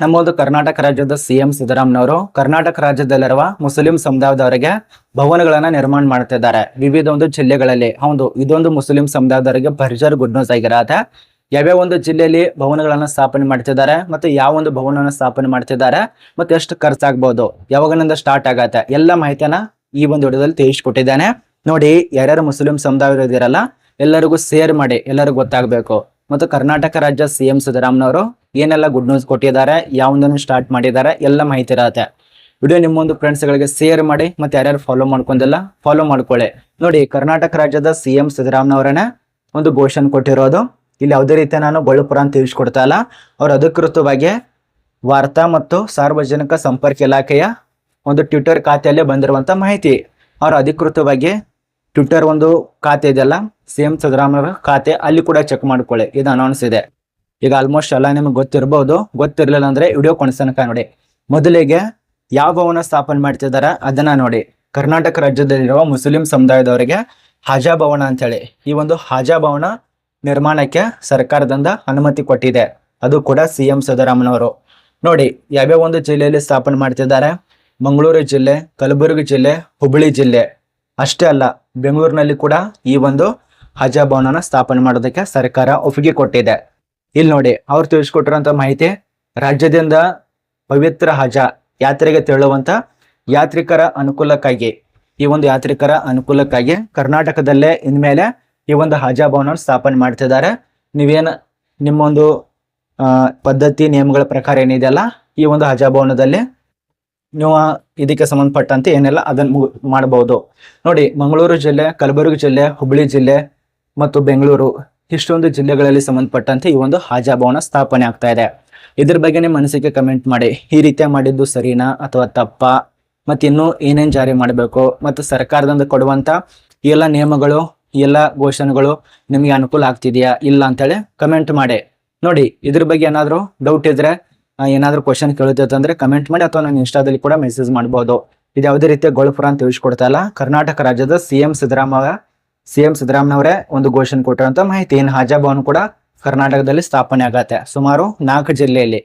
ನಮ್ಮ ಒಂದು ಕರ್ನಾಟಕ ರಾಜ್ಯದ ಸಿಎಂ ಸಿದ್ದರಾಮಯ್ಯನವರು ಕರ್ನಾಟಕ ರಾಜ್ಯದಲ್ಲಿರುವ ಮುಸ್ಲಿಂ ಸಮುದಾಯದವರಿಗೆ ಭವನಗಳನ್ನ ನಿರ್ಮಾಣ ಮಾಡ್ತಿದ್ದಾರೆ ವಿವಿಧ ಒಂದು ಜಿಲ್ಲೆಗಳಲ್ಲಿ. ಹೌದು, ಇದೊಂದು ಮುಸ್ಲಿಂ ಸಮುದಾಯದವರಿಗೆ ಭರ್ಜರಿ ಗುಡ್ ನ್ಯೂಸ್ ಆಗಿರತ್ತೆ. ಯಾವ್ಯಾವ ಒಂದು ಜಿಲ್ಲೆಯಲ್ಲಿ ಭವನಗಳನ್ನ ಸ್ಥಾಪನೆ ಮಾಡ್ತಿದ್ದಾರೆ ಮತ್ತು ಯಾವ ಒಂದು ಭವನವನ್ನ ಸ್ಥಾಪನೆ ಮಾಡ್ತಿದ್ದಾರೆ ಮತ್ತೆ ಎಷ್ಟು ಖರ್ಚಾಗಬಹುದು, ಯಾವಾಗಿನಿಂದ ಸ್ಟಾರ್ಟ್ ಆಗತ್ತೆ, ಎಲ್ಲ ಮಾಹಿತಿಯನ್ನ ಈ ಒಂದು ವಿಡಿಯೋದಲ್ಲಿ ತಿಳಿಸ್ಕೊಟ್ಟಿದ್ದೇನೆ. ನೋಡಿ, ಯಾರ್ಯಾರು ಮುಸ್ಲಿಂ ಸಮುದಾಯ ಇದಿರಲ್ಲ ಎಲ್ಲರಿಗೂ ಶೇರ್ ಮಾಡಿ, ಎಲ್ಲರಿಗೂ ಗೊತ್ತಾಗಬೇಕು. ಮತ್ತು ಕರ್ನಾಟಕ ರಾಜ್ಯ ಸಿಎಂ ಸಿದ್ದರಾಮಯ್ಯನವರು ಏನೆಲ್ಲ ಗುಡ್ ನ್ಯೂಸ್ ಕೊಟ್ಟಿದ್ದಾರೆ, ಯಾವೊಂದನ್ನು ಸ್ಟಾರ್ಟ್ ಮಾಡಿದ್ದಾರೆ, ಎಲ್ಲ ಮಾಹಿತಿ ಇರತ್ತೆ. ವಿಡಿಯೋ ನಿಮ್ಮೊಂದು ಫ್ರೆಂಡ್ಸ್ಗಳಿಗೆ ಶೇರ್ ಮಾಡಿ ಮತ್ತೆ ಯಾರ್ಯಾರು ಫಾಲೋ ಮಾಡ್ಕೊಂಡಿಲ್ಲ ಫಾಲೋ ಮಾಡ್ಕೊಳ್ಳಿ. ನೋಡಿ, ಕರ್ನಾಟಕ ರಾಜ್ಯದ ಸಿಎಂ ಸಿದ್ದರಾಮಯ್ಯನವರನ್ನ ಒಂದು ಘೋಷಣೆ ಕೊಟ್ಟಿರೋದು. ಇಲ್ಲಿ ಯಾವುದೇ ರೀತಿಯ ನಾನು ಗೊಳ್ಳಪುರ ಅಂತ ತಿಳಿಸ್ಕೊಡ್ತಾ ಇಲ್ಲ. ಅವರು ಅಧಿಕೃತವಾಗಿ ವಾರ್ತಾ ಮತ್ತು ಸಾರ್ವಜನಿಕ ಸಂಪರ್ಕ ಇಲಾಖೆಯ ಒಂದು ಟ್ವಿಟರ್ ಖಾತೆಯಲ್ಲೇ ಬಂದಿರುವಂತ ಮಾಹಿತಿ. ಅವರು ಅಧಿಕೃತವಾಗಿ ಟ್ವಿಟರ್ ಒಂದು ಖಾತೆ ಇದೆಯಲ್ಲ, ಸಿಎಂ ಸಿದ್ದರಾಮಯ್ಯ ಖಾತೆ, ಅಲ್ಲಿ ಕೂಡ ಚೆಕ್ ಮಾಡ್ಕೊಳ್ಳಿ. ಇದು ಅನೌನ್ಸ್ ಇದೆ. ಈಗ ಆಲ್ಮೋಸ್ಟ್ ಎಲ್ಲ ನಿಮ್ಗೆ ಗೊತ್ತಿರ್ಬೋದು. ಗೊತ್ತಿರಲಿಲ್ಲ ಅಂದ್ರೆ ವಿಡಿಯೋ ಕೊನೆತನಕ ನೋಡಿ. ಮೊದಲಿಗೆ ಯಾವ ಭವನ ಸ್ಥಾಪನೆ ಮಾಡ್ತಿದ್ದಾರೆ ಅದನ್ನ ನೋಡಿ. ಕರ್ನಾಟಕ ರಾಜ್ಯದಲ್ಲಿರುವ ಮುಸ್ಲಿಂ ಸಮುದಾಯದವರಿಗೆ ಹಾಜಾ ಭವನ ಅಂತೇಳಿ ಈ ಒಂದು ಹಾಜಾ ಭವನ ನಿರ್ಮಾಣಕ್ಕೆ ಸರ್ಕಾರದಿಂದ ಅನುಮತಿ ಕೊಟ್ಟಿದೆ. ಅದು ಕೂಡ ಸಿಎಂ ಸಿದ್ದರಾಮಯ್ಯನವರು. ನೋಡಿ, ಯಾವ್ಯಾವ ಒಂದು ಜಿಲ್ಲೆಯಲ್ಲಿ ಸ್ಥಾಪನೆ ಮಾಡ್ತಿದ್ದಾರೆ. ಮಂಗಳೂರು ಜಿಲ್ಲೆ, ಕಲಬುರಗಿ ಜಿಲ್ಲೆ, ಹುಬ್ಬಳ್ಳಿ ಜಿಲ್ಲೆ. ಅಷ್ಟೇ ಅಲ್ಲ, ಬೆಂಗಳೂರಿನಲ್ಲಿ ಕೂಡ ಈ ಒಂದು ಹಜಾ ಭವನನ ಸ್ಥಾಪನೆ ಮಾಡೋದಕ್ಕೆ ಸರ್ಕಾರ ಒಪ್ಪಿಗೆ ಕೊಟ್ಟಿದೆ. ಇಲ್ಲಿ ನೋಡಿ, ಅವ್ರು ತಿಳಿಸ್ಕೊಟ್ಟಿರುವಂತ ಮಾಹಿತಿ, ರಾಜ್ಯದಿಂದ ಪವಿತ್ರ ಹಜಾ ಯಾತ್ರೆಗೆ ತೆರಳುವಂತ ಯಾತ್ರಿಕರ ಅನುಕೂಲಕ್ಕಾಗಿ, ಈ ಒಂದು ಯಾತ್ರಿಕರ ಅನುಕೂಲಕ್ಕಾಗಿ ಕರ್ನಾಟಕದಲ್ಲೇ ಇನ್ಮೇಲೆ ಈ ಒಂದು ಹಜಾ ಭವನ ಸ್ಥಾಪನೆ ಮಾಡ್ತಿದ್ದಾರೆ. ನೀವೇನು ನಿಮ್ಮೊಂದು ಪದ್ಧತಿ ನಿಯಮಗಳ ಪ್ರಕಾರ ಏನಿದೆಯಲ್ಲ, ಈ ಒಂದು ಹಜಾ ಭವನದಲ್ಲಿ ನೀವು ಇದಕ್ಕೆ ಸಂಬಂಧಪಟ್ಟಂತೆ ಏನೆಲ್ಲ ಅದನ್ನು ಮಾಡಬಹುದು. ನೋಡಿ, ಮಂಗಳೂರು ಜಿಲ್ಲೆ, ಕಲಬುರಗಿ ಜಿಲ್ಲೆ, ಹುಬ್ಬಳ್ಳಿ ಜಿಲ್ಲೆ ಮತ್ತು ಬೆಂಗಳೂರು, ಇಷ್ಟೊಂದು ಜಿಲ್ಲೆಗಳಲ್ಲಿ ಸಂಬಂಧಪಟ್ಟಂತೆ ಈ ಒಂದು ಹಾಜಾ ಭವನ ಸ್ಥಾಪನೆ ಆಗ್ತಾ ಇದೆ. ಇದ್ರ ಬಗ್ಗೆ ನಿಮ್ಮ ಮನಸ್ಸಿಗೆ ಕಮೆಂಟ್ ಮಾಡಿ. ಈ ರೀತಿಯ ಮಾಡಿದ್ದು ಸರಿನಾ ಅಥವಾ ತಪ್ಪಾ, ಮತ್ತೆ ಇನ್ನೂ ಏನೇನ್ ಜಾರಿ ಮಾಡಬೇಕು, ಮತ್ತು ಸರ್ಕಾರದಿಂದ ಕೊಡುವಂತ ಎಲ್ಲ ನಿಯಮಗಳು, ಎಲ್ಲ ಘೋಷಣೆಗಳು ನಿಮಗೆ ಅನುಕೂಲ ಆಗ್ತಿದೆಯಾ ಇಲ್ಲ ಅಂತೇಳಿ ಕಮೆಂಟ್ ಮಾಡಿ. ನೋಡಿ, ಇದ್ರ ಬಗ್ಗೆ ಏನಾದರೂ ಡೌಟ್ ಇದ್ರೆ, ಏನಾದರೂ ಕ್ವಶನ್ ಕೇಳುತ್ತಂದ್ರೆ ಕಮೆಂಟ್ ಮಾಡಿ, ಅಥವಾ ನಾನು ಇನ್ಸ್ಟಾದಲ್ಲಿ ಕೂಡ ಮೆಸೇಜ್ ಮಾಡ್ಬೋದು. ಇದು ಯಾವುದೇ ರೀತಿಯ ಗೊಳಪುರ ಅಂತ ತಿಳಿಸ್ಕೊಡ್ತಾ ಇಲ್ಲ. ಕರ್ನಾಟಕ ರಾಜ್ಯದ ಸಿಎಂ ಸಿದ್ದರಾಮಯ್ಯನವರೇ ಒಂದು ಘೋಷಣೆ ಕೊಟ್ಟಿರುವಂತ ಮಾಹಿತಿ. ಹಾಜಾ ಭವನ ಕೂಡ ಕರ್ನಾಟಕದಲ್ಲಿ ಸ್ಥಾಪನೆ ಆಗತ್ತೆ, ಸುಮಾರು 4 ಜಿಲ್ಲೆಯಲ್ಲಿ.